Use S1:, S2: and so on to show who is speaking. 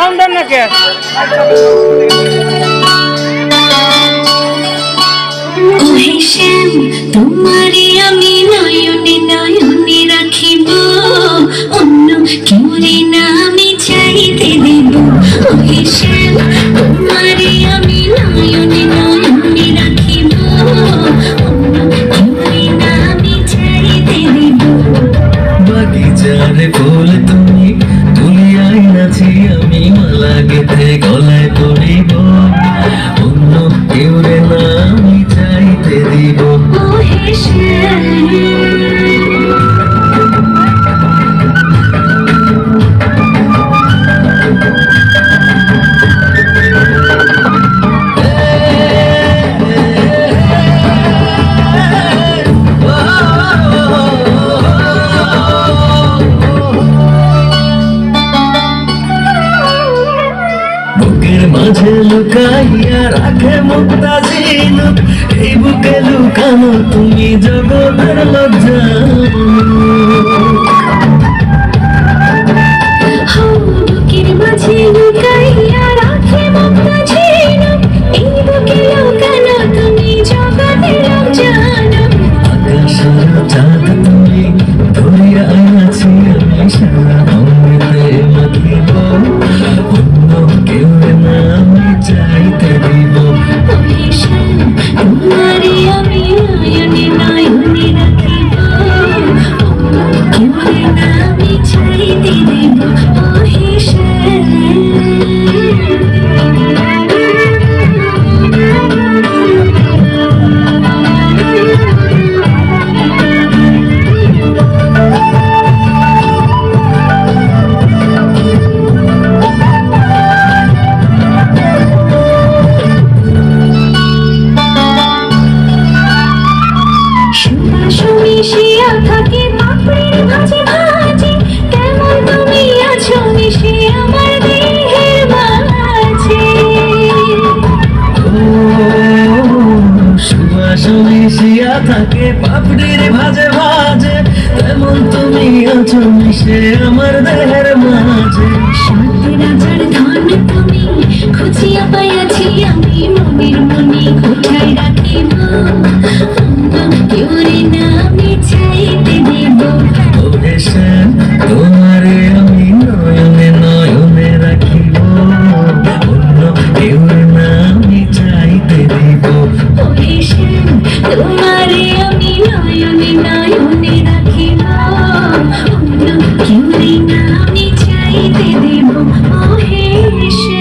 S1: Sound দেন নাকি?
S2: তোমারে আমি নয়নে নয়নে রাখিব, অন্য কেউরে না আমি চাইতে দেব। ওহে শ্যাম, তোমারে আমি নয়নে নয়নে রাখিব, অন্য কেউরে না আমি চাইতে দেব।
S3: বাগিচার ফুল তুমি তুলিয়াই নাচি আমি মালা গেথে গলায় পড়িব, অন্য কেউরে না আমি চাইতে দিব।
S2: ওহে শ্যাম,
S3: বুকের মাঝে লুকাইয়া রাখে মুক্তা ঝিনুক, এই বুকে লুকানো তুমি জগতের লজ্জা।
S2: বুকের মাঝে লুকাইয়া রাখে মুক্তা ঝিনুক, এই বুকে লুকানো তুমি জগতের জানো।
S3: আকাশের চাঁদ তুমি ধরিয়া আনাছি আমি সারা অমৃতে মাখিব, অন্য কেউরে না আমি চাইতে দিব।
S2: ওহে শ্যাম, তোমারে আমি নয়নে নয়নে রাখিব, অন্য কেউরে না আমি চাইতে দেব। ওহে শ্যাম, সুবাস মিশিয়া থাকে পাপড়ির ভাজে ভাজে, কেমন তুমি আছো মিশে আমার দেহের মাঝে।
S3: সুবাস মিশিয়া থাকে পাপড়ির ভাজে ভাজে, তেমন তুমি আছো মিশে আমার দেহের মাঝে।
S2: সাত রাজার ধন তুমি খুঁজিয়া পাইয়াছি আমি মনের মনে কোথায় রাখিব, অন্য কেউরে না আমি চাইতে দেব।
S3: ওহে শ্যাম, তোমারে আমি নয়নে নয়নে রাখিব, অন্য কেউরে না আমি চাইতে দিব।
S2: ওহে শ্যাম, তোমারে আমি নয়নে নয়নে রাখিব, অন্য কেউরে না আমি চাইতে দেব। ওহে শ্যাম।